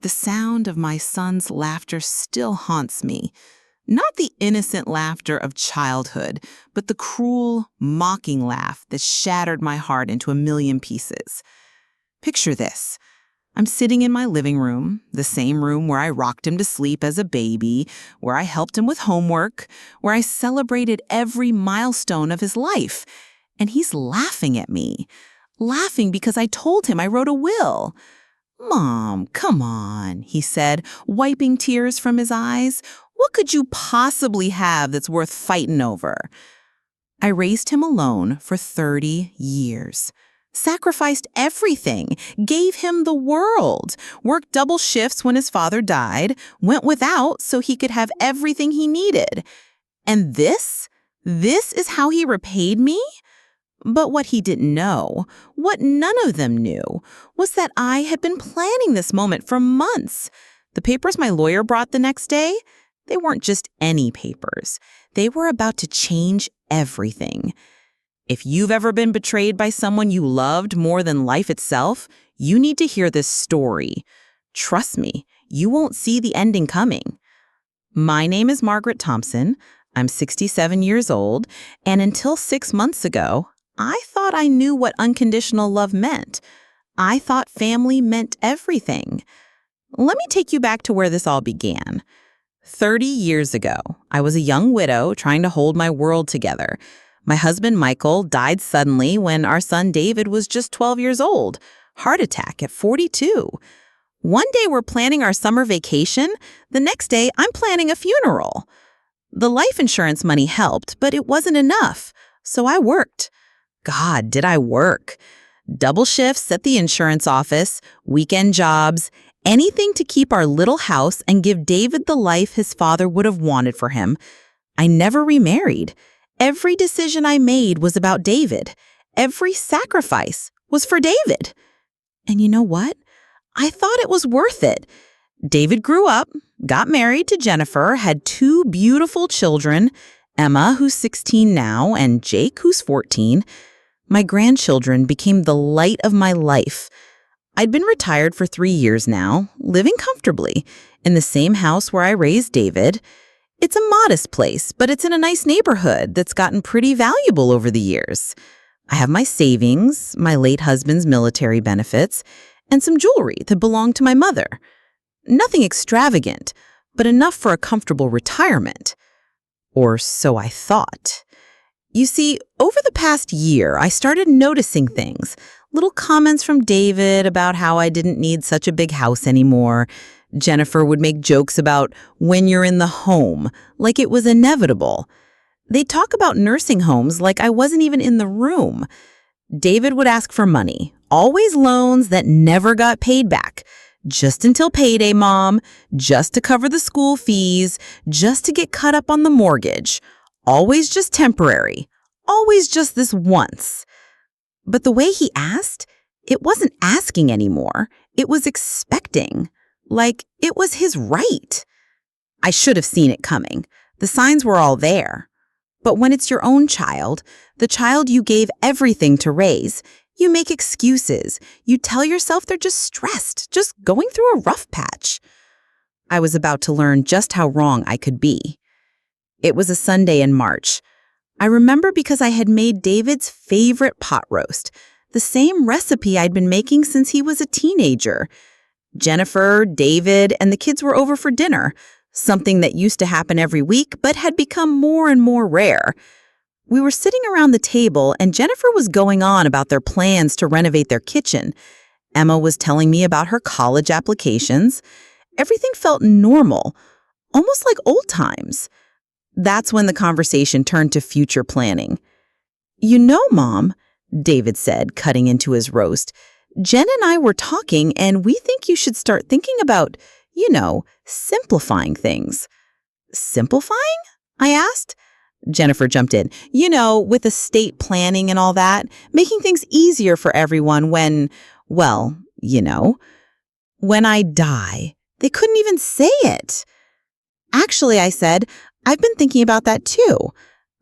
The sound of my son's laughter still haunts me. Not the innocent laughter of childhood, but the cruel, mocking laugh that shattered my heart into a million pieces. Picture this. I'm sitting in my living room, the same room where I rocked him to sleep as a baby, where I helped him with homework, where I celebrated every milestone of his life. And he's laughing at me. Laughing because I told him I wrote a will. "Mom, come on," he said, wiping tears from his eyes. "What could you possibly have that's worth fighting over?" I raised him alone for 30 years. Sacrificed everything, gave him the world, worked double shifts when his father died, went without so he could have everything he needed. And this is how he repaid me? But what he didn't know, what none of them knew, was that I had been planning this moment for months. The papers my lawyer brought the next day, they weren't just any papers. They were about to change everything. If you've ever been betrayed by someone you loved more than life itself, you need to hear this story. Trust me, you won't see the ending coming. My name is Margaret Thompson. I'm 67 years old, and until 6 months ago, I thought I knew what unconditional love meant. I thought family meant everything. Let me take you back to where this all began. 30 years ago, I was a young widow trying to hold my world together. My husband, Michael, died suddenly when our son David was just 12 years old. Heart attack at 42. One day we're planning our summer vacation. The next day, I'm planning a funeral. The life insurance money helped, but it wasn't enough. So I worked. God, did I work. Double shifts at the insurance office, weekend jobs, anything to keep our little house and give David the life his father would have wanted for him. I never remarried. Every decision I made was about David. Every sacrifice was for David. And you know what? I thought it was worth it. David grew up, got married to Jennifer, had 2 beautiful children, Emma, who's 16 now, and Jake, who's 14. My grandchildren became the light of my life. I'd been retired for 3 years now, living comfortably in the same house where I raised David. It's a modest place, but it's in a nice neighborhood that's gotten pretty valuable over the years. I have my savings, my late husband's military benefits, and some jewelry that belonged to my mother. Nothing extravagant, but enough for a comfortable retirement. Or so I thought. You see, over the past year, I started noticing things. Little comments from David about how I didn't need such a big house anymore. Jennifer would make jokes about when you're in the home, like it was inevitable. They'd talk about nursing homes like I wasn't even in the room. David would ask for money, always loans that never got paid back. Just until payday, Mom, just to cover the school fees, just to get caught up on the mortgage. Always just temporary, always just this once. But the way he asked, it wasn't asking anymore. It was expecting. Like it was his right. I should have seen it coming. The signs were all there. But when it's your own child, the child you gave everything to raise, you make excuses. You tell yourself they're just stressed, just going through a rough patch. I was about to learn just how wrong I could be. It was a Sunday in March. I remember because I had made David's favorite pot roast, the same recipe I'd been making since he was a teenager. Jennifer, David, and the kids were over for dinner, something that used to happen every week but had become more and more rare. We were sitting around the table, and Jennifer was going on about their plans to renovate their kitchen. Emma was telling me about her college applications. Everything felt normal, almost like old times. That's when the conversation turned to future planning. "You know, Mom," David said, cutting into his roast, "Jen and I were talking, and we think you should start thinking about, simplifying things." "Simplifying?" I asked. Jennifer jumped in. With estate planning and all that, making things easier for everyone when I die. They couldn't even say it. "Actually," I said, "I've been thinking about that too.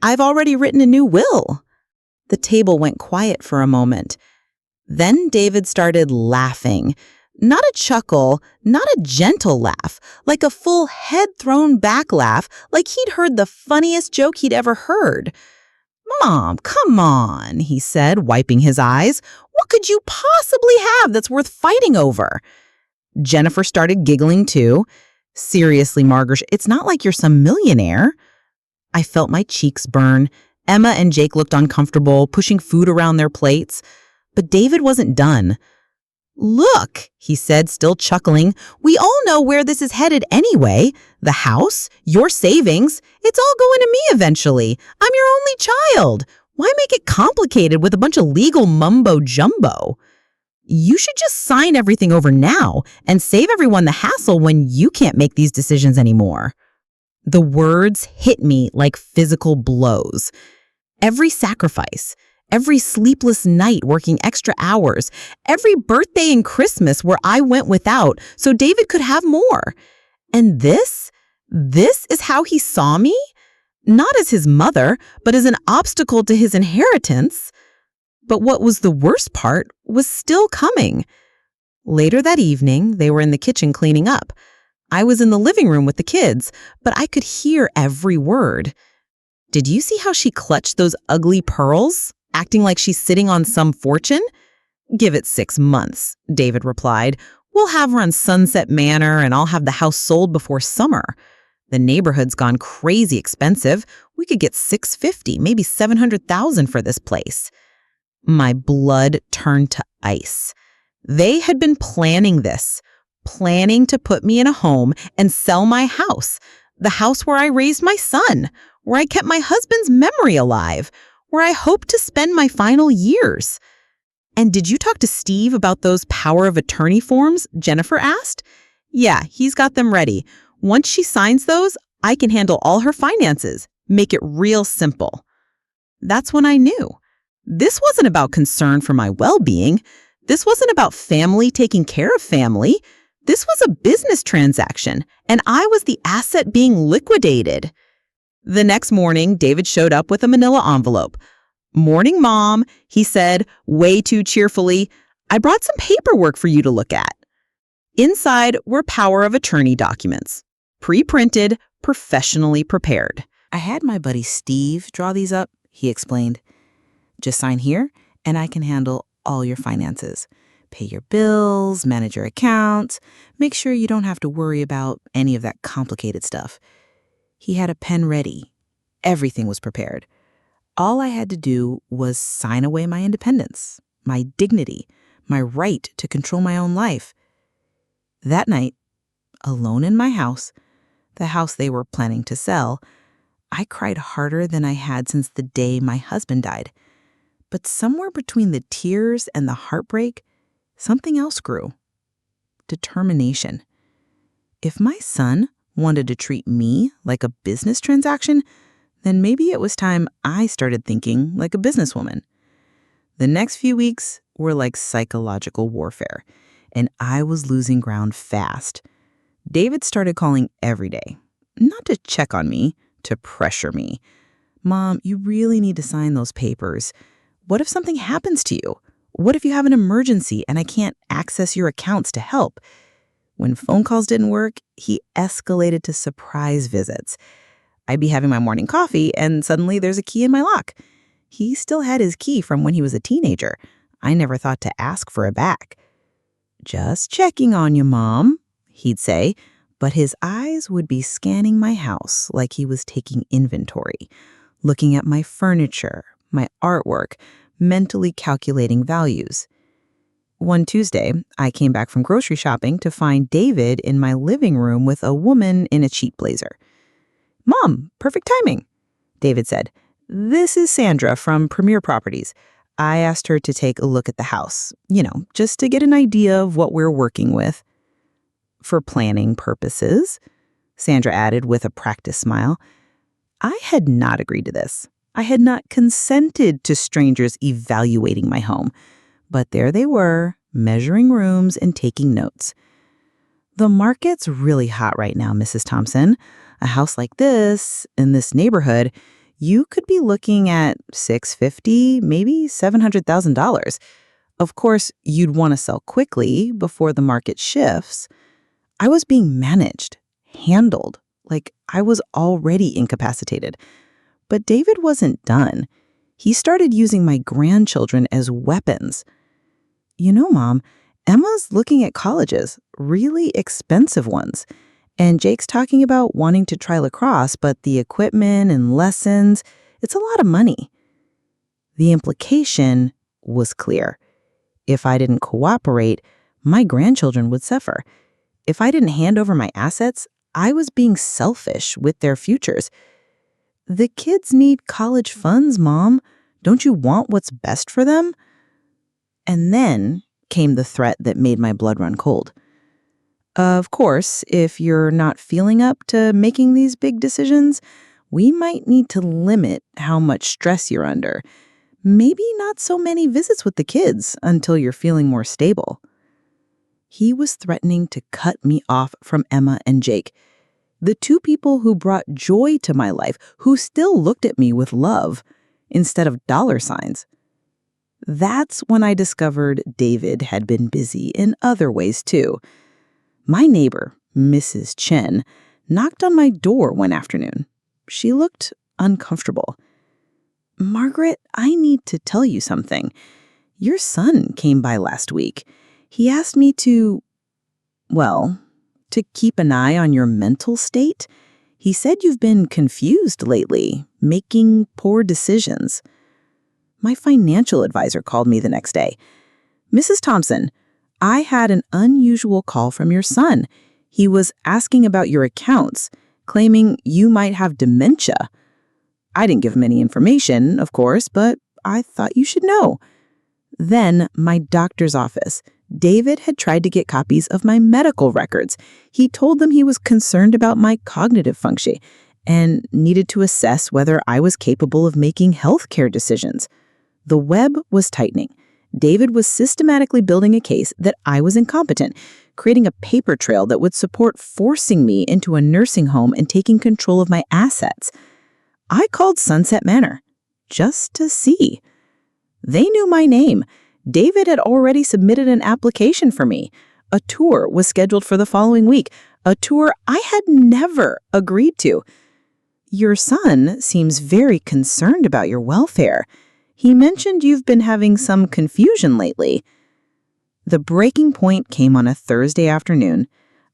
I've already written a new will." The table went quiet for a moment. Then David started laughing, Not a chuckle, not a gentle laugh, like a full head-thrown-back laugh, like he'd heard the funniest joke he'd ever heard. "Mom, come on," he said, wiping his eyes. "What could you possibly have that's worth fighting over?" Jennifer started giggling too. "Seriously, Margaret, it's not like you're some millionaire." I felt my cheeks burn. Emma and Jake looked uncomfortable, pushing food around their plates. But David wasn't done. "Look," he said, still chuckling, "we all know where this is headed anyway. The house, your savings, it's all going to me eventually. I'm your only child. Why make it complicated with a bunch of legal mumbo-jumbo? You should just sign everything over now and save everyone the hassle when you can't make these decisions anymore." The words hit me like physical blows. Every sacrifice, every sleepless night working extra hours, every birthday and Christmas where I went without so David could have more. And this is how he saw me? Not as his mother, but as an obstacle to his inheritance. But what was the worst part was still coming. Later that evening, they were in the kitchen cleaning up. I was in the living room with the kids, but I could hear every word. "Did you see how she clutched those ugly pearls, acting like she's sitting on some fortune?" "Give it 6 months," David replied. "We'll have her on Sunset Manor and I'll have the house sold before summer. The neighborhood's gone crazy expensive. We could get $650, maybe $700,000 for this place." My blood turned to ice. They had been planning this, planning to put me in a home and sell my house, the house where I raised my son, where I kept my husband's memory alive, where I hoped to spend my final years. "And did you talk to Steve about those power of attorney forms?" Jennifer asked. "Yeah, he's got them ready. Once she signs those, I can handle all her finances, make it real simple." That's when I knew. This wasn't about concern for my well-being. This wasn't about family taking care of family. This was a business transaction, and I was the asset being liquidated. The next morning, David showed up with a manila envelope. "Morning, Mom," he said, way too cheerfully. "I brought some paperwork for you to look at." Inside were power of attorney documents, pre-printed, professionally prepared. "I had my buddy Steve draw these up," he explained. "Just sign here, and I can handle all your finances. Pay your bills, manage your accounts, make sure you don't have to worry about any of that complicated stuff." He had a pen ready. Everything was prepared. All I had to do was sign away my independence, my dignity, my right to control my own life. That night, alone in my house, the house they were planning to sell, I cried harder than I had since the day my husband died. But somewhere between the tears and the heartbreak, something else grew. Determination. If my son wanted to treat me like a business transaction, then maybe it was time I started thinking like a businesswoman. The next few weeks were like psychological warfare, and I was losing ground fast. David started calling every day, not to check on me, to pressure me. "Mom, you really need to sign those papers. What if something happens to you? What if you have an emergency and I can't access your accounts to help?" When phone calls didn't work, he escalated to surprise visits. I'd be having my morning coffee and suddenly there's a key in my lock. He still had his key from when he was a teenager. I never thought to ask for it back. "Just checking on you, Mom," he'd say, but his eyes would be scanning my house like he was taking inventory, looking at my furniture, my artwork, mentally calculating values. One Tuesday, I came back from grocery shopping to find David in my living room with a woman in a cheap blazer. "Mom, perfect timing," David said. "This is Sandra from Premier Properties. I asked her to take a look at the house, just to get an idea of what we're working with." "For planning purposes," Sandra added with a practiced smile. I had not agreed to this. I had not consented to strangers evaluating my home. But there they were, measuring rooms and taking notes. "The market's really hot right now, Mrs. Thompson. A house like this, in this neighborhood, you could be looking at $650,000, maybe $700,000. Of course, you'd want to sell quickly before the market shifts. I was being managed, handled, like I was already incapacitated. But David wasn't done. He started using my grandchildren as weapons. Mom, Emma's looking at colleges, really expensive ones. And Jake's talking about wanting to try lacrosse, but the equipment and lessons, it's a lot of money. The implication was clear. If I didn't cooperate, my grandchildren would suffer. If I didn't hand over my assets, I was being selfish with their futures. The kids need college funds, Mom. Don't you want what's best for them? And then came the threat that made my blood run cold. Of course, if you're not feeling up to making these big decisions, we might need to limit how much stress you're under. Maybe not so many visits with the kids until you're feeling more stable. He was threatening to cut me off from Emma and Jake, the two people who brought joy to my life, who still looked at me with love instead of dollar signs. That's when I discovered David had been busy in other ways too. My neighbor, Mrs. Chen, knocked on my door one afternoon. She looked uncomfortable. "Margaret, I need to tell you something. Your son came by last week. He asked me to keep an eye on your mental state. He said you've been confused lately, making poor decisions." My financial advisor called me the next day. "Mrs. Thompson, I had an unusual call from your son. He was asking about your accounts, claiming you might have dementia." I didn't give him any information, of course, but I thought you should know. Then my doctor's office. David had tried to get copies of my medical records. He told them he was concerned about my cognitive function and needed to assess whether I was capable of making healthcare decisions. The web was tightening. David was systematically building a case that I was incompetent, creating a paper trail that would support forcing me into a nursing home and taking control of my assets. I called Sunset Manor, just to see. They knew my name. David had already submitted an application for me. A tour was scheduled for the following week, a tour I had never agreed to. "Your son seems very concerned about your welfare. He mentioned you've been having some confusion lately." The breaking point came on a Thursday afternoon.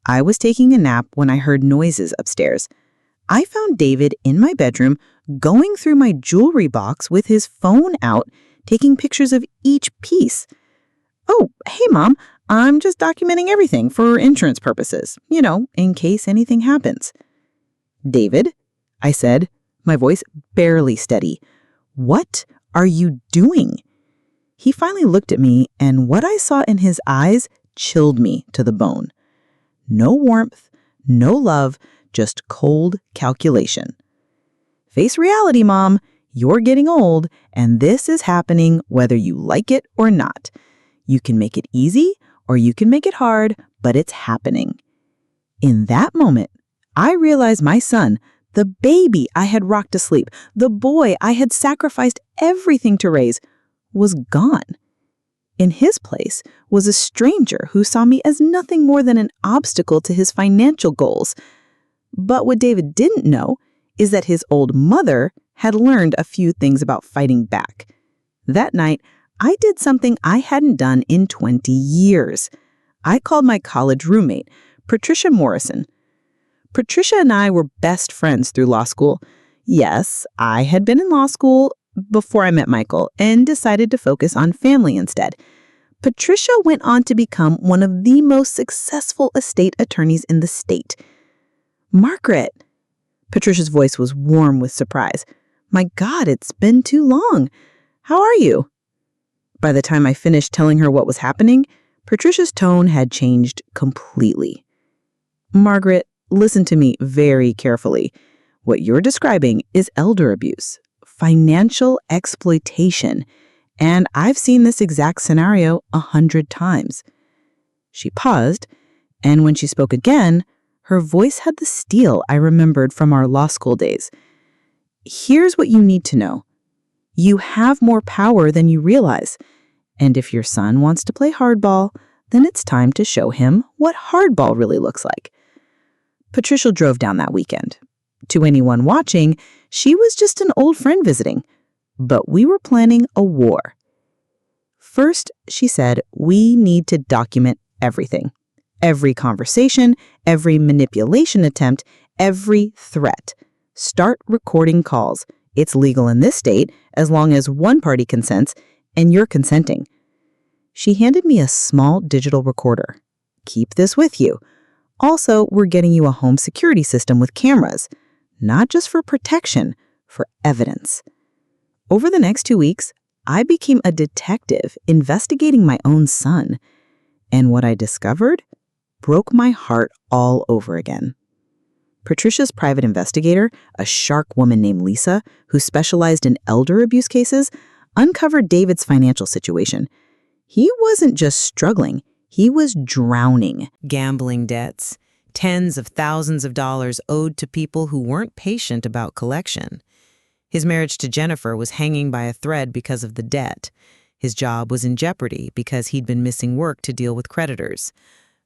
I was taking a nap when I heard noises upstairs. I found David in my bedroom, going through my jewelry box with his phone out, taking pictures of each piece. "Oh, hey, Mom, I'm just documenting everything for insurance purposes, in case anything happens." "David," I said, my voice barely steady, "what are you doing?" He finally looked at me, and what I saw in his eyes chilled me to the bone. No warmth, no love, just cold calculation. "Face reality, Mom. You're getting old, and this is happening whether you like it or not. You can make it easy or you can make it hard, but it's happening." In that moment, I realized my son, the baby I had rocked to sleep, the boy I had sacrificed everything to raise, was gone. In his place was a stranger who saw me as nothing more than an obstacle to his financial goals. But what David didn't know is that his old mother had learned a few things about fighting back. That night, I did something I hadn't done in 20 years. I called my college roommate, Patricia Morrison. Patricia and I were best friends through law school. Yes, I had been in law school before I met Michael and decided to focus on family instead. Patricia went on to become one of the most successful estate attorneys in the state. "Margaret." Patricia's voice was warm with surprise. "My God, it's been too long. How are you?" By the time I finished telling her what was happening, Patricia's tone had changed completely. "Margaret, listen to me very carefully. What you're describing is elder abuse, financial exploitation, and I've seen this exact scenario 100 times. She paused, and when she spoke again, her voice had the steel I remembered from our law school days. "Here's what you need to know. You have more power than you realize, And if your son wants to play hardball, then it's time to show him what hardball really looks like. Patricia drove down that weekend. To anyone watching, she was just an old friend visiting. But we were planning a war. First, she said, we need to document everything. Every conversation, every manipulation attempt, every threat. Start recording calls. It's legal in this state as long as one party consents and you're consenting. She handed me a small digital recorder. Keep this with you. Also, we're getting you a home security system with cameras, not just for protection, for evidence. Over the next 2 weeks, I became a detective investigating my own son. And what I discovered broke my heart all over again. Patricia's private investigator, a sharp woman named Lisa, who specialized in elder abuse cases, uncovered David's financial situation. He wasn't just struggling, he was drowning. Gambling debts, tens of thousands of dollars owed to people who weren't patient about collection. His marriage to Jennifer was hanging by a thread because of the debt. His job was in jeopardy because he'd been missing work to deal with creditors.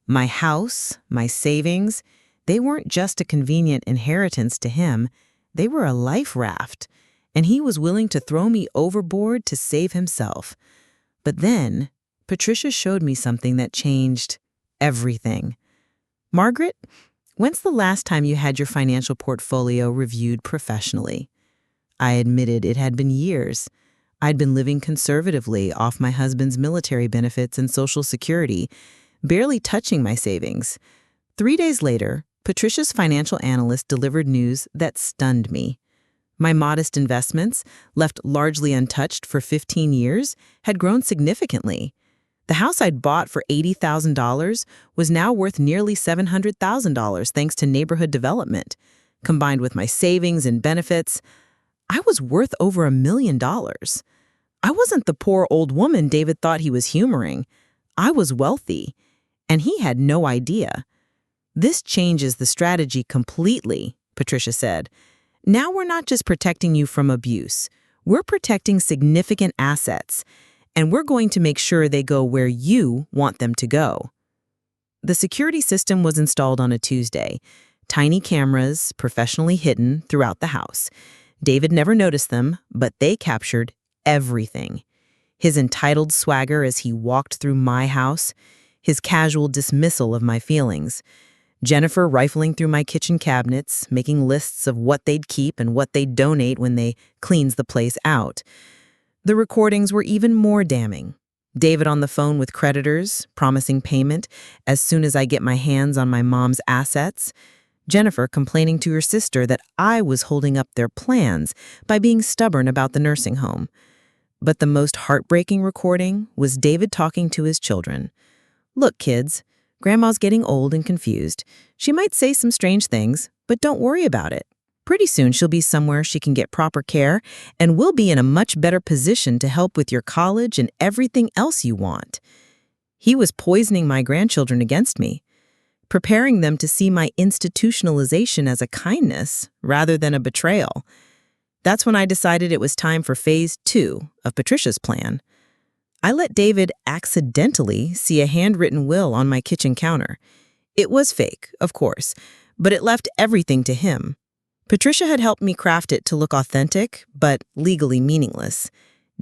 My house, my savings, they weren't just a convenient inheritance to him, they were a life raft, and he was willing to throw me overboard to save himself. But then, Patricia showed me something that changed everything. Margaret, when's the last time you had your financial portfolio reviewed professionally? I admitted it had been years. I'd been living conservatively off my husband's military benefits and Social Security, barely touching my savings. 3 days later, Patricia's financial analyst delivered news that stunned me. My modest investments, left largely untouched for 15 years, had grown significantly. The house I'd bought for $80,000 was now worth nearly $700,000 thanks to neighborhood development. Combined with my savings and benefits, I was worth over $1 million. I wasn't the poor old woman David thought he was humoring. I was wealthy, and he had no idea. This changes the strategy completely, Patricia said. Now we're not just protecting you from abuse. We're protecting significant assets, and we're going to make sure they go where you want them to go. The security system was installed on a Tuesday. Tiny cameras, professionally hidden throughout the house. David never noticed them, but they captured everything. His entitled swagger as he walked through my house, his casual dismissal of my feelings, Jennifer rifling through my kitchen cabinets, making lists of what they'd keep and what they'd donate when they cleans the place out. The recordings were even more damning. David on the phone with creditors, promising payment as soon as I get my hands on my mom's assets. Jennifer complaining to her sister that I was holding up their plans by being stubborn about the nursing home. But the most heartbreaking recording was David talking to his children. Look, kids, Grandma's getting old and confused. She might say some strange things, but don't worry about it. Pretty soon she'll be somewhere she can get proper care, and we'll be in a much better position to help with your college and everything else you want. He was poisoning my grandchildren against me, preparing them to see my institutionalization as a kindness rather than a betrayal. That's when I decided it was time for phase 2 of Patricia's plan. I let David accidentally see a handwritten will on my kitchen counter. It was fake, of course, but it left everything to him. Patricia had helped me craft it to look authentic, but legally meaningless.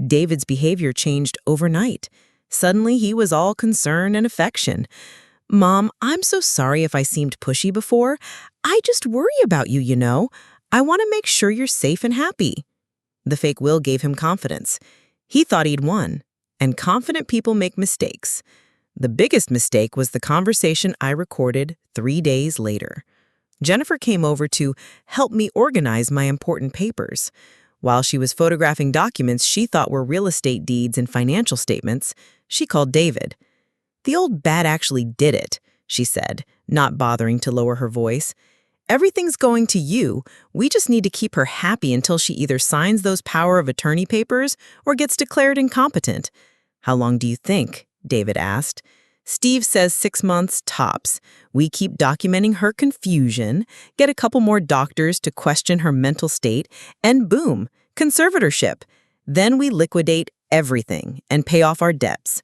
David's behavior changed overnight. Suddenly, he was all concern and affection. "Mom, I'm so sorry if I seemed pushy before. I just worry about you, you know. I want to make sure you're safe and happy." The fake will gave him confidence. He thought he'd won. And confident people make mistakes. The biggest mistake was the conversation I recorded 3 days later. Jennifer came over to help me organize my important papers. While she was photographing documents she thought were real estate deeds and financial statements, she called David. "The old bat actually did it," she said, not bothering to lower her voice. "Everything's going to you. We just need to keep her happy until she either signs those power of attorney papers or gets declared incompetent." "How long do you think?" David asked. "Steve says 6 months tops. We keep documenting her confusion, get a couple more doctors to question her mental state, and boom, conservatorship. Then we liquidate everything and pay off our debts.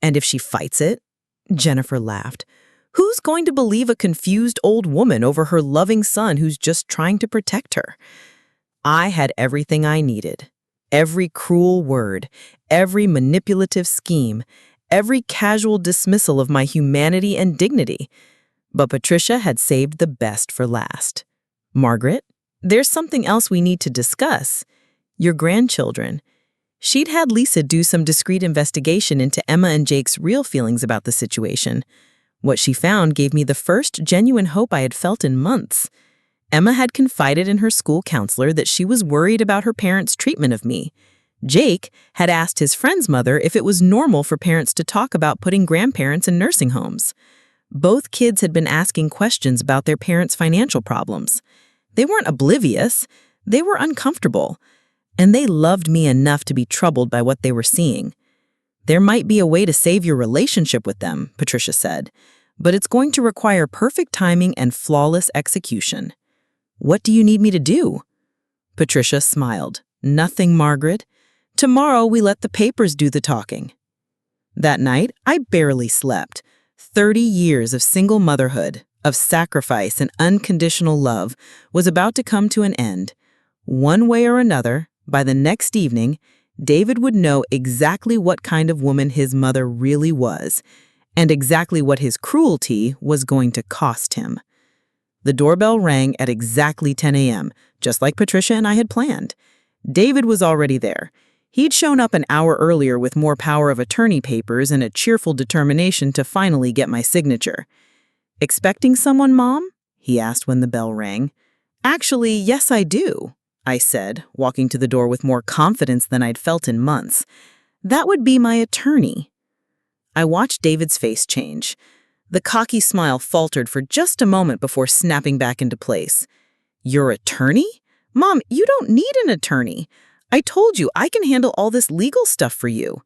And if she fights it, Jennifer laughed, who's going to believe a confused old woman over her loving son who's just trying to protect her? I had everything I needed. Every cruel word, every manipulative scheme, every casual dismissal of my humanity and dignity. But Patricia had saved the best for last. Margaret, there's something else we need to discuss. Your grandchildren. She'd had Lisa do some discreet investigation into Emma and Jake's real feelings about the situation. What she found gave me the first genuine hope I had felt in months. Emma had confided in her school counselor that she was worried about her parents' treatment of me. Jake had asked his friend's mother if it was normal for parents to talk about putting grandparents in nursing homes. Both kids had been asking questions about their parents' financial problems. They weren't oblivious, they were uncomfortable, and they loved me enough to be troubled by what they were seeing. There might be a way to save your relationship with them, Patricia said, but it's going to require perfect timing and flawless execution. What do you need me to do? Patricia smiled. Nothing, Margaret. Tomorrow we let the papers do the talking. That night, I barely slept. 30 years of single motherhood, of sacrifice and unconditional love was about to come to an end. One way or another, by the next evening, David would know exactly what kind of woman his mother really was, and exactly what his cruelty was going to cost him. The doorbell rang at exactly 10 a.m., just like Patricia and I had planned. David was already there. He'd shown up an hour earlier with more power of attorney papers and a cheerful determination to finally get my signature. "Expecting someone, Mom?" he asked when the bell rang. "Actually, yes, I do," I said, walking to the door with more confidence than I'd felt in months. "That would be my attorney." I watched David's face change. The cocky smile faltered for just a moment before snapping back into place. "Your attorney? Mom, you don't need an attorney. I told you I can handle all this legal stuff for you."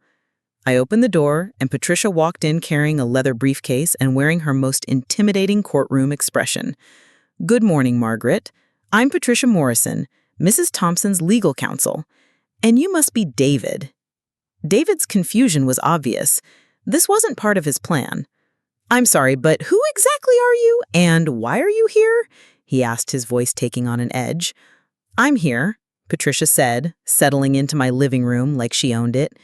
I opened the door, and Patricia walked in carrying a leather briefcase and wearing her most intimidating courtroom expression. "Good morning, Margaret. I'm Patricia Morrison, Mrs. Thompson's legal counsel. And you must be David." David's confusion was obvious. This wasn't part of his plan. "I'm sorry, but who exactly are you, and why are you here?" he asked, his voice taking on an edge. "I'm here," Patricia said, settling into my living room like she owned it,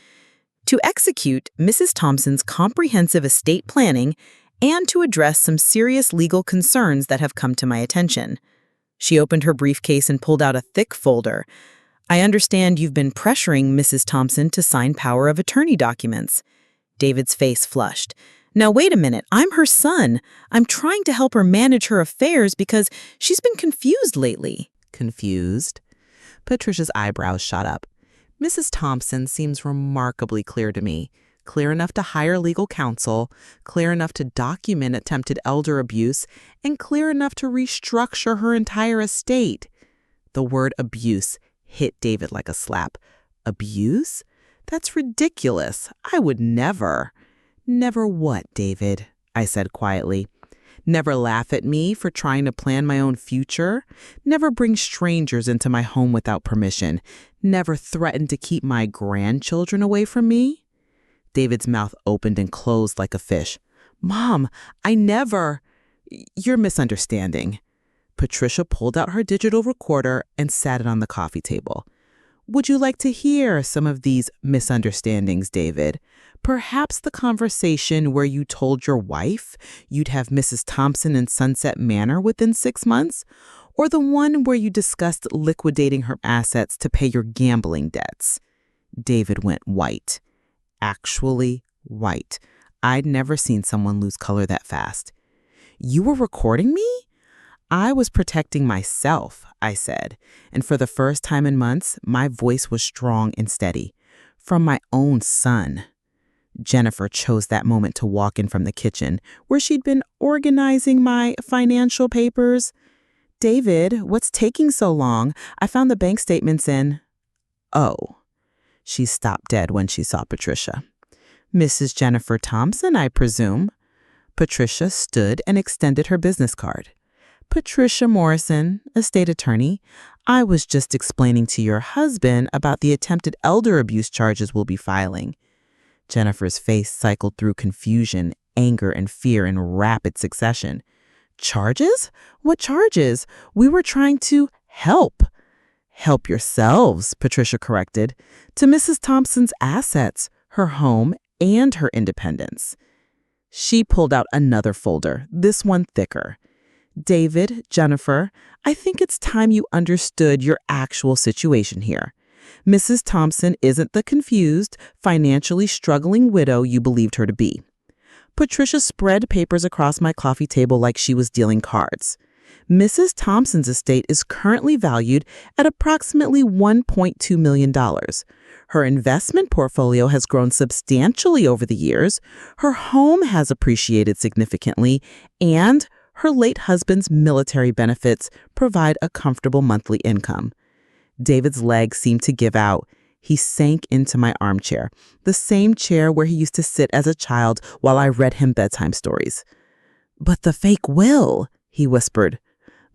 "to execute Mrs. Thompson's comprehensive estate planning and to address some serious legal concerns that have come to my attention." She opened her briefcase and pulled out a thick folder. "I understand you've been pressuring Mrs. Thompson to sign power of attorney documents." David's face flushed. "Now wait a minute, I'm her son. I'm trying to help her manage her affairs because she's been confused lately." Confused? Patricia's eyebrows shot up. "Mrs. Thompson seems remarkably clear to me. Clear enough to hire legal counsel, clear enough to document attempted elder abuse, and clear enough to restructure her entire estate." The word abuse hit David like a slap. "Abuse? That's ridiculous. I would never." "Never what, David?" I said quietly. "Never laugh at me for trying to plan my own future? Never bring strangers into my home without permission? Never threaten to keep my grandchildren away from me?" David's mouth opened and closed like a fish. "Mom, I never—" "You're misunderstanding." Patricia pulled out her digital recorder and sat it on the coffee table. "Would you like to hear some of these misunderstandings, David? Perhaps the conversation where you told your wife you'd have Mrs. Thompson in Sunset Manor within 6 months? Or the one where you discussed liquidating her assets to pay your gambling debts?" David went white. Actually white. I'd never seen someone lose color that fast. "You were recording me?" "I was protecting myself," I said, and for the first time in months, my voice was strong and steady. "From my own son." Jennifer chose that moment to walk in from the kitchen, where she'd been organizing my financial papers. "David, what's taking so long? I found the bank statements in—" "Oh." She stopped dead when she saw Patricia. "Mrs. Jennifer Thompson, I presume?" Patricia stood and extended her business card. Patricia Morrison, a state attorney. I was just explaining to your husband about the attempted elder abuse charges we'll be filing. Jennifer's face cycled through confusion, anger, and fear in rapid succession. Charges? What charges? We were trying to help. Help yourselves, Patricia corrected, to Mrs. Thompson's assets, her home, and her independence. She pulled out another folder, this one thicker. David, Jennifer, I think it's time you understood your actual situation here. Mrs. Thompson isn't the confused, financially struggling widow you believed her to be. Patricia spread papers across my coffee table like she was dealing cards. Mrs. Thompson's estate is currently valued at approximately $1.2 million. Her investment portfolio has grown substantially over the years, her home has appreciated significantly, and her late husband's military benefits provide a comfortable monthly income. David's legs seemed to give out. He sank into my armchair, the same chair where he used to sit as a child while I read him bedtime stories. "But the fake will," he whispered.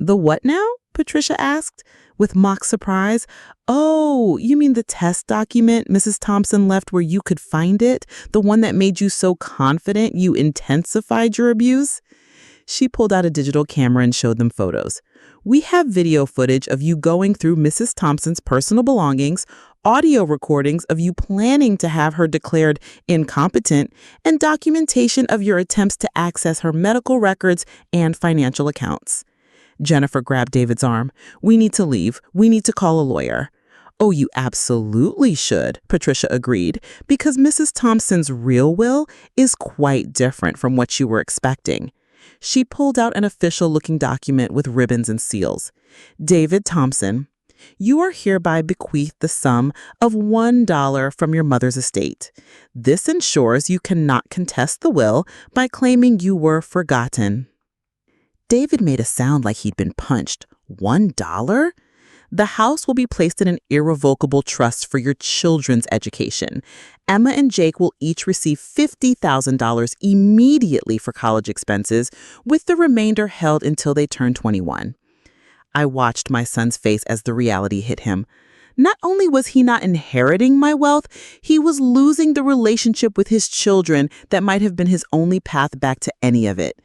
"The what now?" Patricia asked, with mock surprise. "Oh, you mean the test document Mrs. Thompson left where you could find it? The one that made you so confident you intensified your abuse?" She pulled out a digital camera and showed them photos. "We have video footage of you going through Mrs. Thompson's personal belongings, audio recordings of you planning to have her declared incompetent, and documentation of your attempts to access her medical records and financial accounts." Jennifer grabbed David's arm. "We need to leave. We need to call a lawyer." "Oh, you absolutely should," Patricia agreed, because Mrs. Thompson's real will is quite different from what you were expecting. She pulled out an official-looking document with ribbons and seals. "David Thompson, you are hereby bequeathed the sum of $1 from your mother's estate. This ensures you cannot contest the will by claiming you were forgotten." David made a sound like he'd been punched. $1? "The house will be placed in an irrevocable trust for your children's education. Emma and Jake will each receive $50,000 immediately for college expenses, with the remainder held until they turn 21. I watched my son's face as the reality hit him. Not only was he not inheriting my wealth, he was losing the relationship with his children that might have been his only path back to any of it.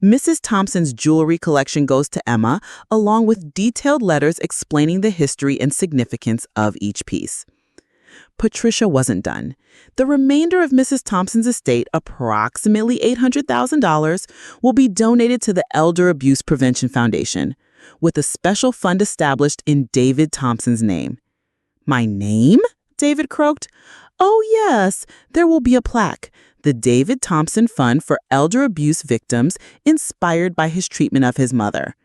Mrs. Thompson's jewelry collection goes to Emma, along with detailed letters explaining the history and significance of each piece. Patricia wasn't done. The remainder of Mrs. Thompson's estate, approximately $800,000, will be donated to the Elder Abuse Prevention Foundation, with a special fund established in David Thompson's name. "My name?" David croaked. "Oh, yes, there will be a plaque. The David Thompson Fund for Elder Abuse Victims, inspired by his treatment of his mother.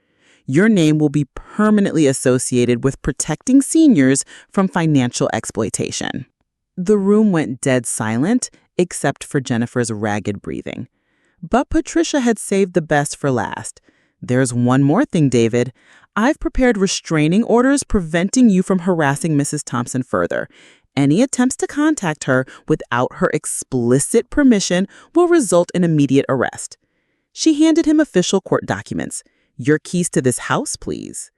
Your name will be permanently associated with protecting seniors from financial exploitation." The room went dead silent, except for Jennifer's ragged breathing. But Patricia had saved the best for last. "There's one more thing, David. I've prepared restraining orders preventing you from harassing Mrs. Thompson further. Any attempts to contact her without her explicit permission will result in immediate arrest." She handed him official court documents. "Your keys to this house, please."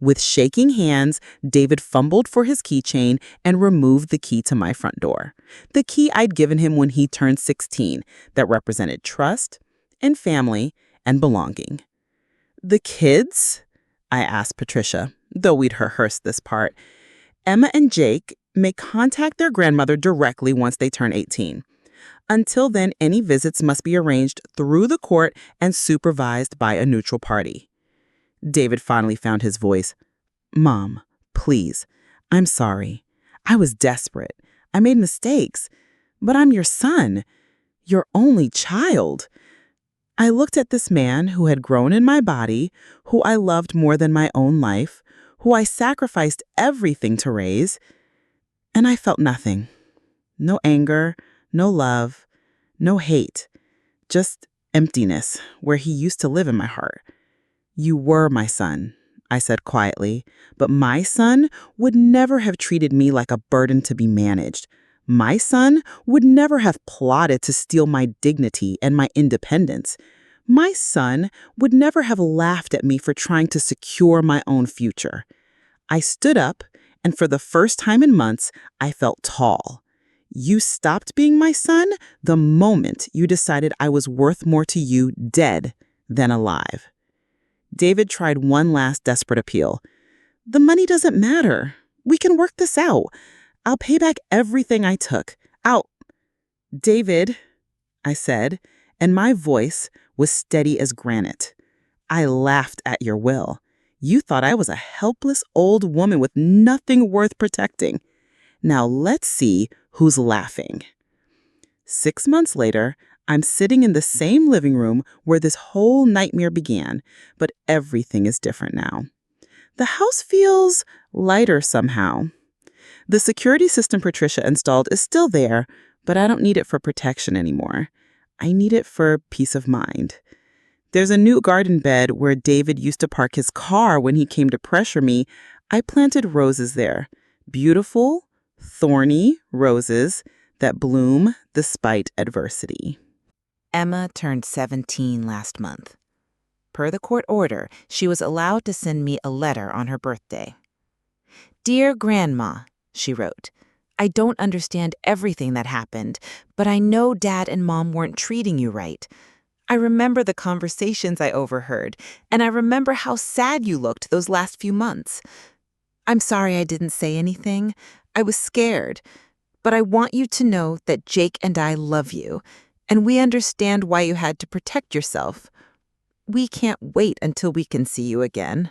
With shaking hands, David fumbled for his keychain and removed the key to my front door. The key I'd given him when he turned 16, that represented trust and family and belonging. "The kids?" I asked Patricia, though we'd rehearsed this part. "Emma and Jake may contact their grandmother directly once they turn 18. Until then, any visits must be arranged through the court and supervised by a neutral party." David finally found his voice. "Mom, please, I'm sorry. I was desperate. I made mistakes. But I'm your son, your only child." I looked at this man who had grown in my body, who I loved more than my own life, who I sacrificed everything to raise, and I felt nothing. No anger, no love, no hate, just emptiness where he used to live in my heart. "You were my son," I said quietly, "but my son would never have treated me like a burden to be managed. My son would never have plotted to steal my dignity and my independence. My son would never have laughed at me for trying to secure my own future. I stood up, and for the first time in months, I felt tall. You stopped being my son the moment you decided I was worth more to you dead than alive. David tried one last desperate appeal. The money doesn't matter. We can work this out. I'll pay back everything I took. David, I said, and my voice was steady as granite. I laughed at your will. You thought I was a helpless old woman with nothing worth protecting. Now let's see who's laughing. 6 months later, I'm sitting in the same living room where this whole nightmare began, but everything is different now. The house feels lighter somehow. The security system Patricia installed is still there, but I don't need it for protection anymore. I need it for peace of mind. There's a new garden bed where David used to park his car when he came to pressure me. I planted roses there. Beautiful, thorny roses that bloom despite adversity. Emma turned 17 last month. Per the court order, she was allowed to send me a letter on her birthday. "Dear Grandma," she wrote, "I don't understand everything that happened, but I know Dad and Mom weren't treating you right. I remember the conversations I overheard, and I remember how sad you looked those last few months. I'm sorry I didn't say anything. I was scared. But I want you to know that Jake and I love you, and we understand why you had to protect yourself. We can't wait until we can see you again."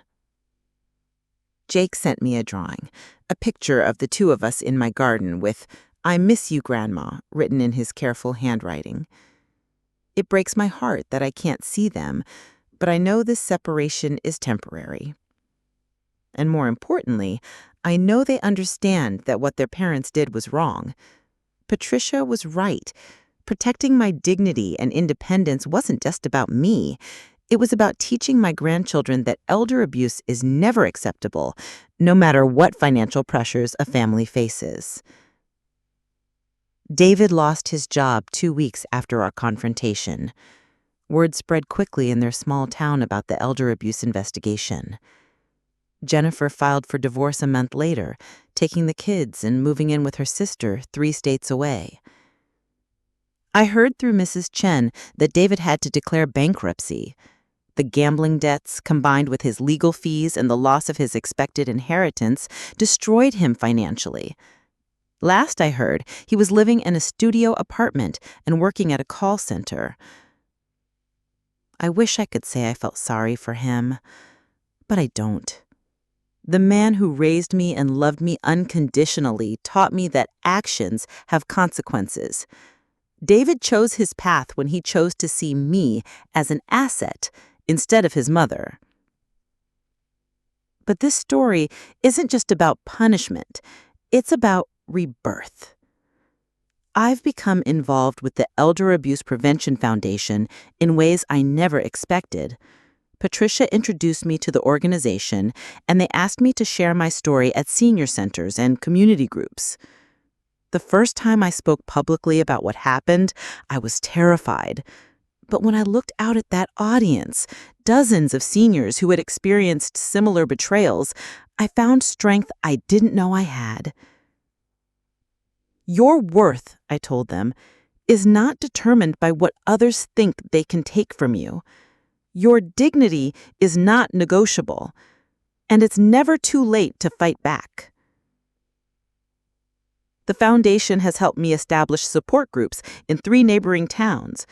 Jake sent me a drawing, a picture of the two of us in my garden with "I miss you, Grandma," written in his careful handwriting. It breaks my heart that I can't see them, but I know this separation is temporary. And more importantly, I know they understand that what their parents did was wrong. Patricia was right. Protecting my dignity and independence wasn't just about me. It was about teaching my grandchildren that elder abuse is never acceptable, no matter what financial pressures a family faces. David lost his job 2 weeks after our confrontation. Word spread quickly in their small town about the elder abuse investigation. Jennifer filed for divorce a month later, taking the kids and moving in with her sister 3 states away. I heard through Mrs. Chen that David had to declare bankruptcy. The gambling debts, combined with his legal fees and the loss of his expected inheritance, destroyed him financially. Last I heard, he was living in a studio apartment and working at a call center. I wish I could say I felt sorry for him, but I don't. The man who raised me and loved me unconditionally taught me that actions have consequences. David chose his path when he chose to see me as an asset instead of his mother. But this story isn't just about punishment. It's about rebirth. I've become involved with the Elder Abuse Prevention Foundation in ways I never expected. Patricia introduced me to the organization, and they asked me to share my story at senior centers and community groups. The first time I spoke publicly about what happened, I was terrified. But when I looked out at that audience, dozens of seniors who had experienced similar betrayals, I found strength I didn't know I had. Your worth, I told them, is not determined by what others think they can take from you. Your dignity is not negotiable, and it's never too late to fight back. The foundation has helped me establish support groups in 3 neighboring towns.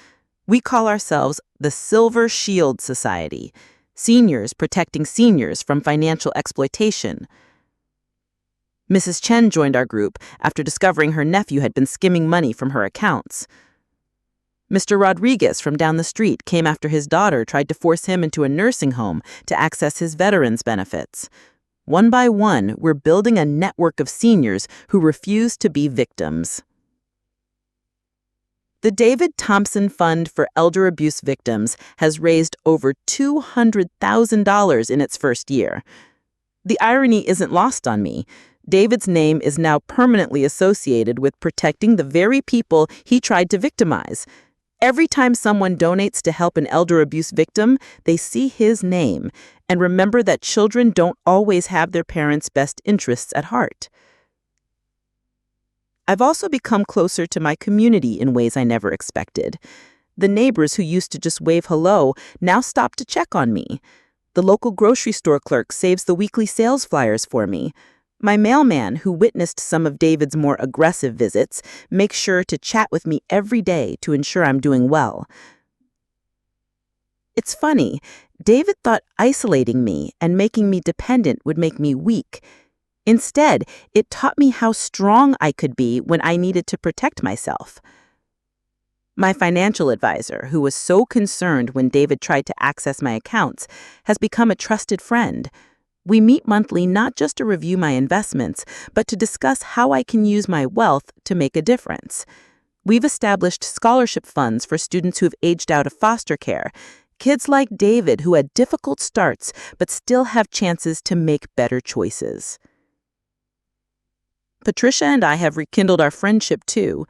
We call ourselves the Silver Shield Society, seniors protecting seniors from financial exploitation. Mrs. Chen joined our group after discovering her nephew had been skimming money from her accounts. Mr. Rodriguez from down the street came after his daughter tried to force him into a nursing home to access his veterans' benefits. One by one, we're building a network of seniors who refuse to be victims. The David Thompson Fund for Elder Abuse Victims has raised over $200,000 in its first year. The irony isn't lost on me. David's name is now permanently associated with protecting the very people he tried to victimize. Every time someone donates to help an elder abuse victim, they see his name and remember that children don't always have their parents' best interests at heart. I've also become closer to my community in ways I never expected. The neighbors who used to just wave hello now stop to check on me. The local grocery store clerk saves the weekly sales flyers for me. My mailman, who witnessed some of David's more aggressive visits, makes sure to chat with me every day to ensure I'm doing well. It's funny, David thought isolating me and making me dependent would make me weak. Instead, it taught me how strong I could be when I needed to protect myself. My financial advisor, who was so concerned when David tried to access my accounts, has become a trusted friend. We meet monthly not just to review my investments, but to discuss how I can use my wealth to make a difference. We've established scholarship funds for students who've aged out of foster care, kids like David who had difficult starts but still have chances to make better choices. Patricia and I have rekindled our friendship too.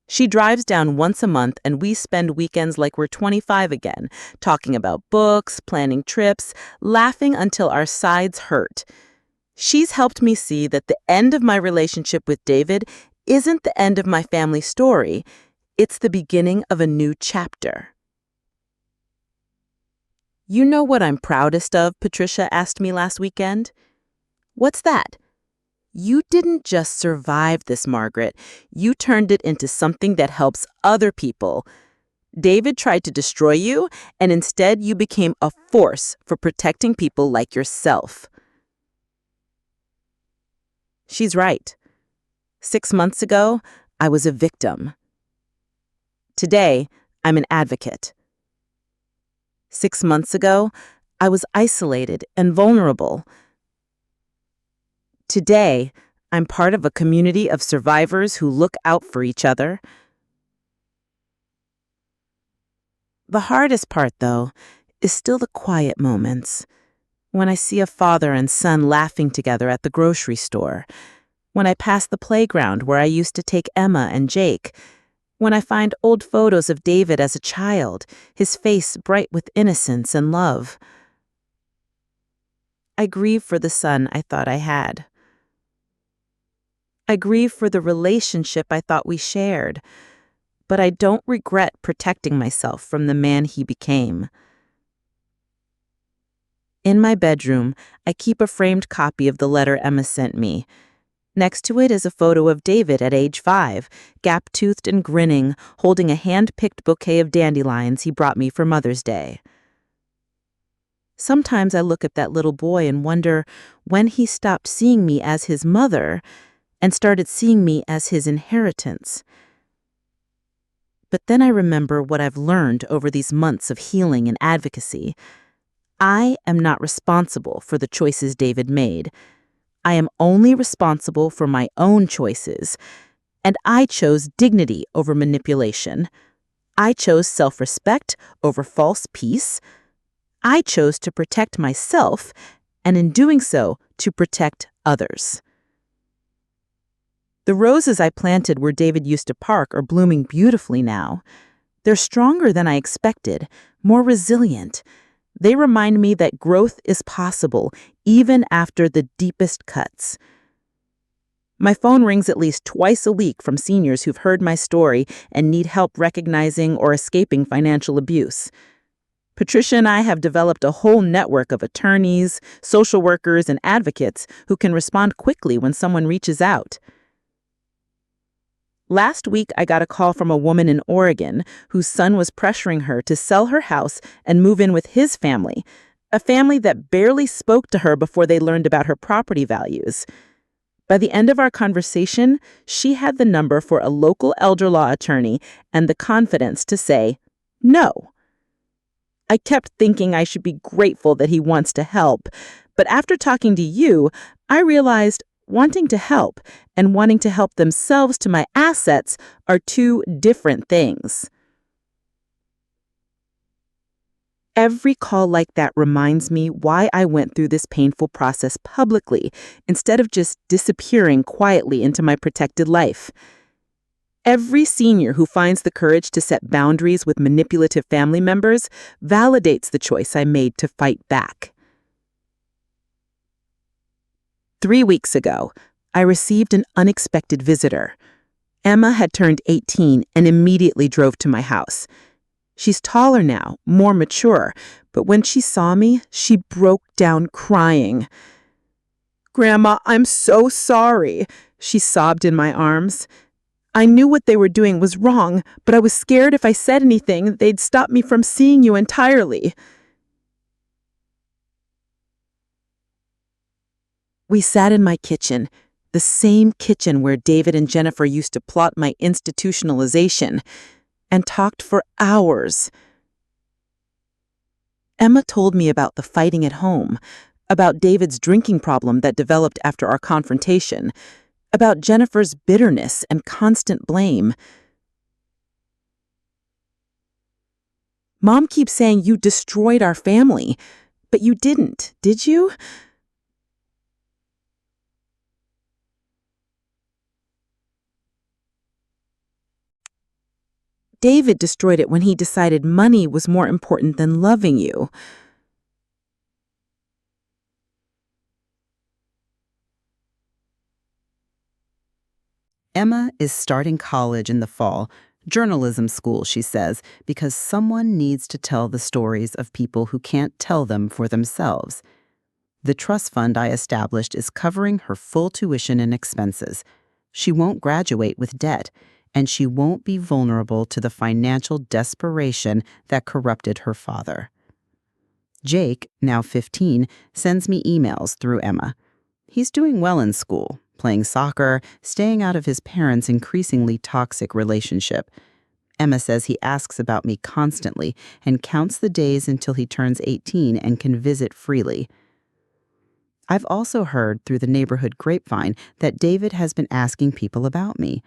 She drives down once a month and we spend weekends like we're 25 again, talking about books, planning trips, laughing until our sides hurt. She's helped me see that the end of my relationship with David isn't the end of my family story. It's the beginning of a new chapter. You know what I'm proudest of, Patricia asked me last weekend? What's that? You didn't just survive this, Margaret. You turned it into something that helps other people. David tried to destroy you, and instead you became a force for protecting people like yourself. She's right. 6 months ago, I was a victim. Today, I'm an advocate. 6 months ago, I was isolated and vulnerable. Today, I'm part of a community of survivors who look out for each other. The hardest part, though, is still the quiet moments. When I see a father and son laughing together at the grocery store. When I pass the playground where I used to take Emma and Jake. When I find old photos of David as a child, his face bright with innocence and love. I grieve for the son I thought I had. I grieve for the relationship I thought we shared, but I don't regret protecting myself from the man he became. In my bedroom, I keep a framed copy of the letter Emma sent me. Next to it is a photo of David at age 5, gap-toothed and grinning, holding a hand-picked bouquet of dandelions he brought me for Mother's Day. Sometimes I look at that little boy and wonder when he stopped seeing me as his mother and started seeing me as his inheritance. But then I remember what I've learned over these months of healing and advocacy. I am not responsible for the choices David made. I am only responsible for my own choices, and I chose dignity over manipulation. I chose self-respect over false peace. I chose to protect myself, and in doing so, to protect others. The roses I planted where David used to park are blooming beautifully now. They're stronger than I expected, more resilient. They remind me that growth is possible, even after the deepest cuts. My phone rings at least twice a week from seniors who've heard my story and need help recognizing or escaping financial abuse. Patricia and I have developed a whole network of attorneys, social workers, and advocates who can respond quickly when someone reaches out. Last week, I got a call from a woman in Oregon whose son was pressuring her to sell her house and move in with his family, a family that barely spoke to her before they learned about her property values. By the end of our conversation, she had the number for a local elder law attorney and the confidence to say no. I kept thinking I should be grateful that he wants to help, but after talking to you, I realized wanting to help and wanting to help themselves to my assets are two different things. Every call like that reminds me why I went through this painful process publicly instead of just disappearing quietly into my protected life. Every senior who finds the courage to set boundaries with manipulative family members validates the choice I made to fight back. 3 weeks ago, I received an unexpected visitor. Emma had turned 18 and immediately drove to my house. She's taller now, more mature, but when she saw me, she broke down crying. "Grandma, I'm so sorry," she sobbed in my arms. "I knew what they were doing was wrong, but I was scared if I said anything, they'd stop me from seeing you entirely." We sat in my kitchen, the same kitchen where David and Jennifer used to plot my institutionalization, and talked for hours. Emma told me about the fighting at home, about David's drinking problem that developed after our confrontation, about Jennifer's bitterness and constant blame. "Mom keeps saying you destroyed our family, but you didn't, did you?" "David destroyed it when he decided money was more important than loving you." Emma is starting college in the fall, journalism school, she says, because someone needs to tell the stories of people who can't tell them for themselves. The trust fund I established is covering her full tuition and expenses. She won't graduate with debt, and she won't be vulnerable to the financial desperation that corrupted her father. Jake, now 15, sends me emails through Emma. He's doing well in school, playing soccer, staying out of his parents' increasingly toxic relationship. Emma says he asks about me constantly and counts the days until he turns 18 and can visit freely. I've also heard through the neighborhood grapevine that David has been asking people about me.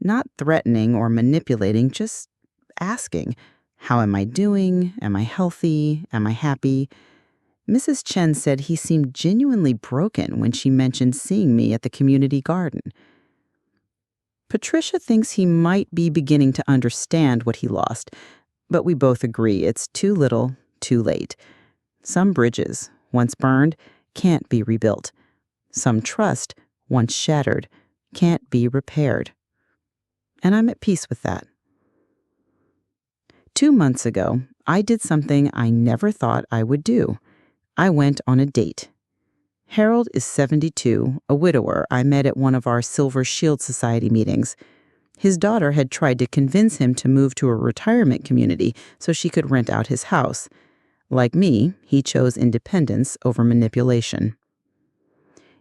Not threatening or manipulating, just asking. How am I doing? Am I healthy? Am I happy? Mrs. Chen said he seemed genuinely broken when she mentioned seeing me at the community garden. Patricia thinks he might be beginning to understand what he lost, but we both agree it's too little, too late. Some bridges, once burned, can't be rebuilt. Some trust, once shattered, can't be repaired. And I'm at peace with that. 2 months ago, I did something I never thought I would do. I went on a date. Harold is 72, a widower I met at one of our Silver Shield Society meetings. His daughter had tried to convince him to move to a retirement community so she could rent out his house. Like me, he chose independence over manipulation.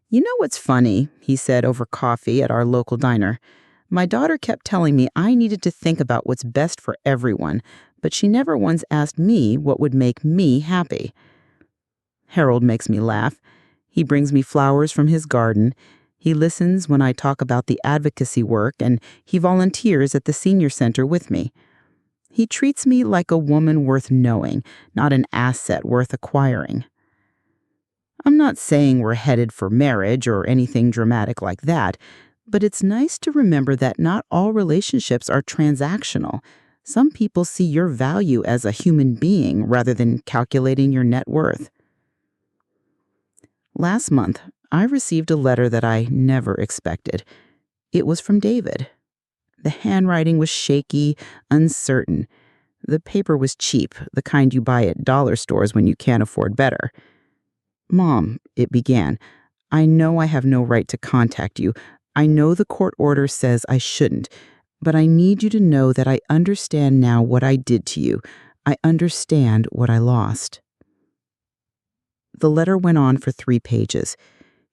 "You know what's funny?" he said over coffee at our local diner. "My daughter kept telling me I needed to think about what's best for everyone, but she never once asked me what would make me happy." Harold makes me laugh. He brings me flowers from his garden. He listens when I talk about the advocacy work, and he volunteers at the senior center with me. He treats me like a woman worth knowing, not an asset worth acquiring. I'm not saying we're headed for marriage or anything dramatic like that, but it's nice to remember that not all relationships are transactional. Some people see your value as a human being rather than calculating your net worth. Last month, I received a letter that I never expected. It was from David. The handwriting was shaky, uncertain. The paper was cheap, the kind you buy at dollar stores when you can't afford better. "Mom," it began, "I know I have no right to contact you. I know the court order says I shouldn't, but I need you to know that I understand now what I did to you. I understand what I lost." The letter went on for 3 pages.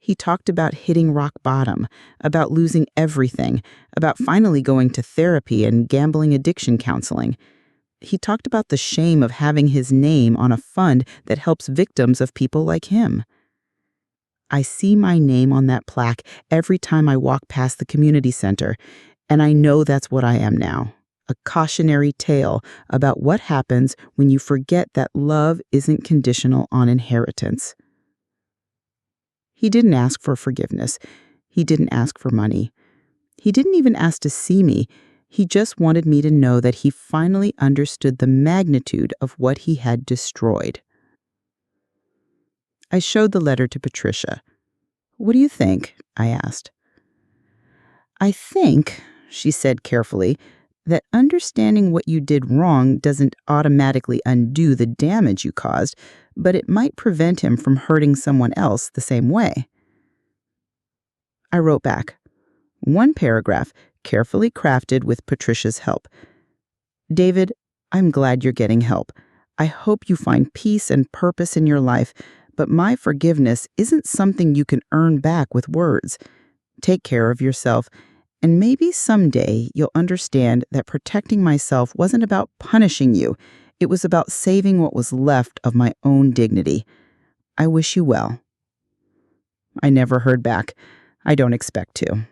He talked about hitting rock bottom, about losing everything, about finally going to therapy and gambling addiction counseling. He talked about the shame of having his name on a fund that helps victims of people like him. I see my name on that plaque every time I walk past the community center, and I know that's what I am now. A cautionary tale about what happens when you forget that love isn't conditional on inheritance. He didn't ask for forgiveness. He didn't ask for money. He didn't even ask to see me. He just wanted me to know that he finally understood the magnitude of what he had destroyed. I showed the letter to Patricia. "What do you think?" I asked. "I think," she said carefully, "that understanding what you did wrong doesn't automatically undo the damage you caused, but it might prevent him from hurting someone else the same way." I wrote back. One paragraph, carefully crafted with Patricia's help. "David, I'm glad you're getting help. I hope you find peace and purpose in your life, but my forgiveness isn't something you can earn back with words. Take care of yourself, and maybe someday you'll understand that protecting myself wasn't about punishing you. It was about saving what was left of my own dignity. I wish you well." I never heard back. I don't expect to.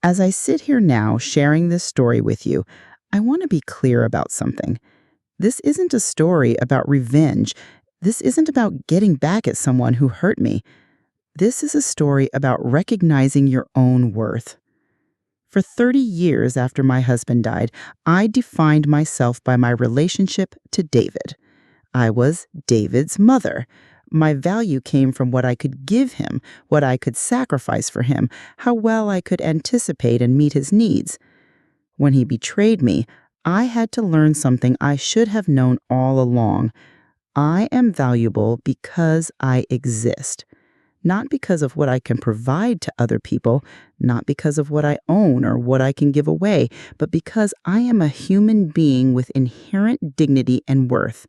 As I sit here now sharing this story with you, I want to be clear about something. This isn't a story about revenge. This isn't about getting back at someone who hurt me. This is a story about recognizing your own worth. For 30 years after my husband died, I defined myself by my relationship to David. I was David's mother. My value came from what I could give him, what I could sacrifice for him, how well I could anticipate and meet his needs. When he betrayed me, I had to learn something I should have known all along. I am valuable because I exist. Not because of what I can provide to other people, not because of what I own or what I can give away, but because I am a human being with inherent dignity and worth.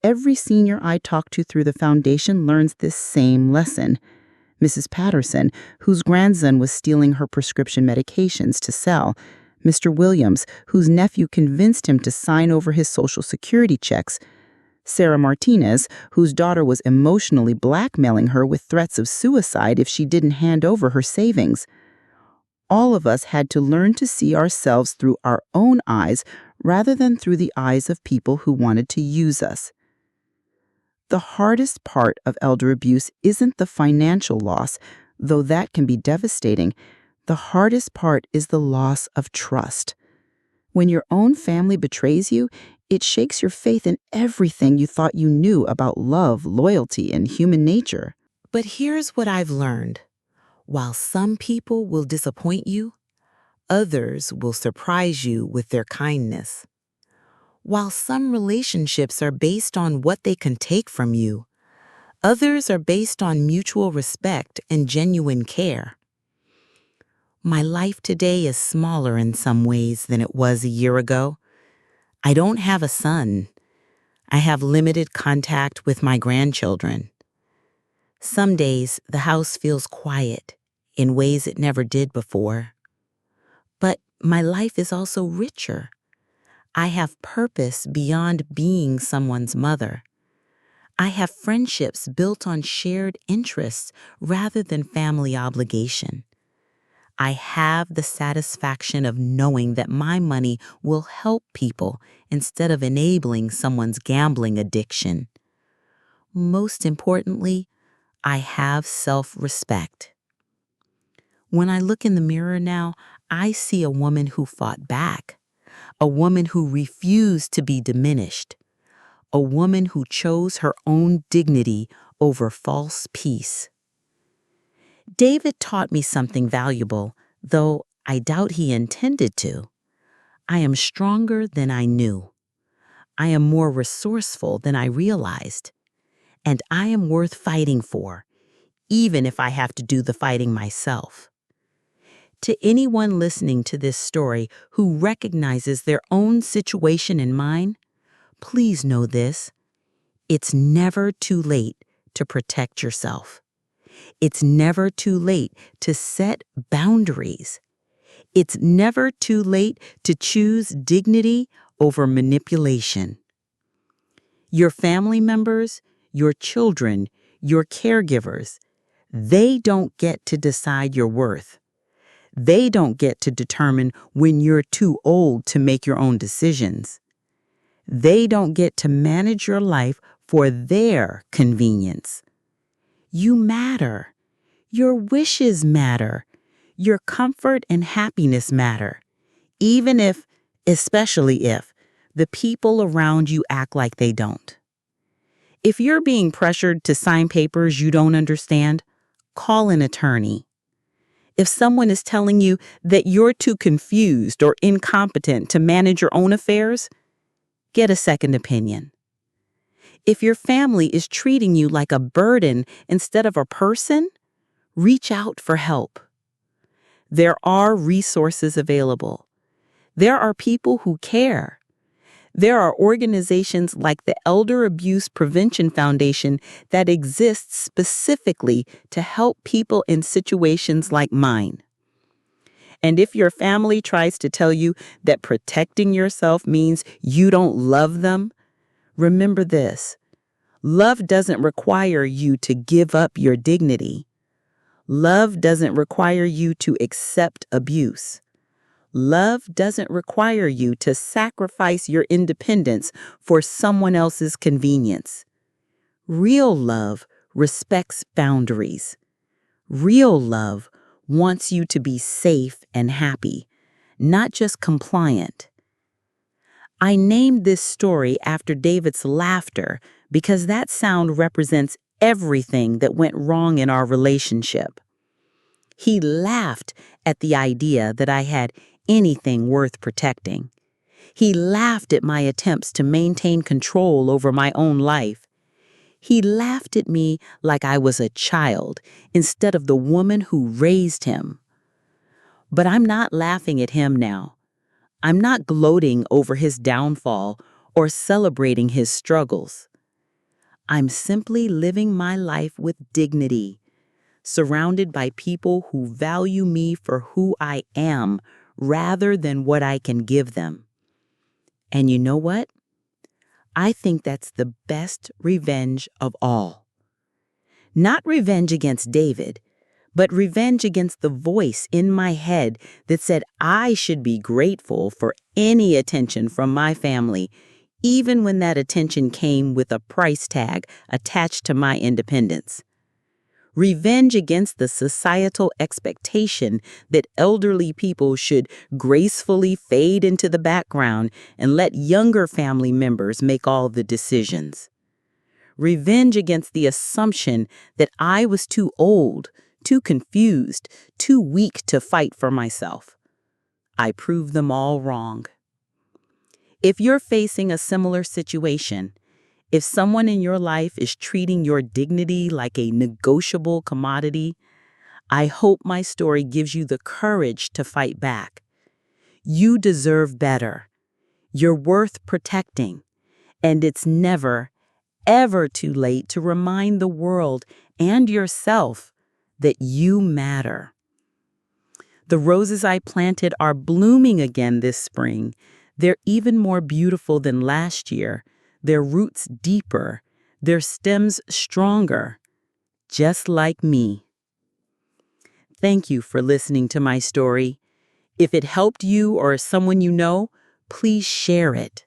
Every senior I talk to through the foundation learns this same lesson. Mrs. Patterson, whose grandson was stealing her prescription medications to sell. Mr. Williams, whose nephew convinced him to sign over his Social Security checks. Sarah Martinez, whose daughter was emotionally blackmailing her with threats of suicide if she didn't hand over her savings. All of us had to learn to see ourselves through our own eyes rather than through the eyes of people who wanted to use us. The hardest part of elder abuse isn't the financial loss, though that can be devastating. The hardest part is the loss of trust. When your own family betrays you, it shakes your faith in everything you thought you knew about love, loyalty, and human nature. But here's what I've learned. While some people will disappoint you, others will surprise you with their kindness. While some relationships are based on what they can take from you, others are based on mutual respect and genuine care. My life today is smaller in some ways than it was a year ago. I don't have a son. I have limited contact with my grandchildren. Some days the house feels quiet in ways it never did before. But my life is also richer. I have purpose beyond being someone's mother. I have friendships built on shared interests rather than family obligation. I have the satisfaction of knowing that my money will help people instead of enabling someone's gambling addiction. Most importantly, I have self-respect. When I look in the mirror now, I see a woman who fought back, a woman who refused to be diminished, a woman who chose her own dignity over false peace. David taught me something valuable, though I doubt he intended to. I am stronger than I knew. I am more resourceful than I realized. And I am worth fighting for, even if I have to do the fighting myself. To anyone listening to this story who recognizes their own situation and mine, please know this. It's never too late to protect yourself. It's never too late to set boundaries. It's never too late to choose dignity over manipulation. Your family members, your children, your caregivers, they don't get to decide your worth. They don't get to determine when you're too old to make your own decisions. They don't get to manage your life for their convenience. You matter. Your wishes matter. Your comfort and happiness matter, even if, especially if, the people around you act like they don't. If you're being pressured to sign papers you don't understand, call an attorney. If someone is telling you that you're too confused or incompetent to manage your own affairs, get a second opinion. If your family is treating you like a burden instead of a person, reach out for help. There are resources available. There are people who care. There are organizations like the Elder Abuse Prevention Foundation that exists specifically to help people in situations like mine. And if your family tries to tell you that protecting yourself means you don't love them, remember this: love doesn't require you to give up your dignity. Love doesn't require you to accept abuse. Love doesn't require you to sacrifice your independence for someone else's convenience. Real love respects boundaries. Real love wants you to be safe and happy, not just compliant. I named this story after David's laughter because that sound represents everything that went wrong in our relationship. He laughed at the idea that I had anything worth protecting. He laughed at my attempts to maintain control over my own life. He laughed at me like I was a child instead of the woman who raised him. But I'm not laughing at him now. I'm not gloating over his downfall or celebrating his struggles. I'm simply living my life with dignity, surrounded by people who value me for who I am rather than what I can give them. And you know what? I think that's the best revenge of all. Not revenge against David, but revenge against the voice in my head that said I should be grateful for any attention from my family, even when that attention came with a price tag attached to my independence. Revenge against the societal expectation that elderly people should gracefully fade into the background and let younger family members make all the decisions. Revenge against the assumption that I was too old, too confused, too weak to fight for myself. I proved them all wrong. If you're facing a similar situation, if someone in your life is treating your dignity like a negotiable commodity, I hope my story gives you the courage to fight back. You deserve better. You're worth protecting. And it's never, ever too late to remind the world and yourself that you matter. The roses I planted are blooming again this spring. They're even more beautiful than last year. Their roots deeper, their stems stronger, just like me. Thank you for listening to my story. If it helped you or someone you know, please share it.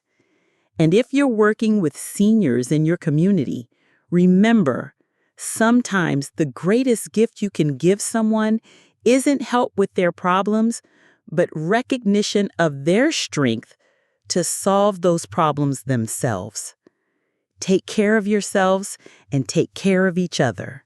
And if you're working with seniors in your community, remember, sometimes the greatest gift you can give someone isn't help with their problems, but recognition of their strength to solve those problems themselves. Take care of yourselves and take care of each other.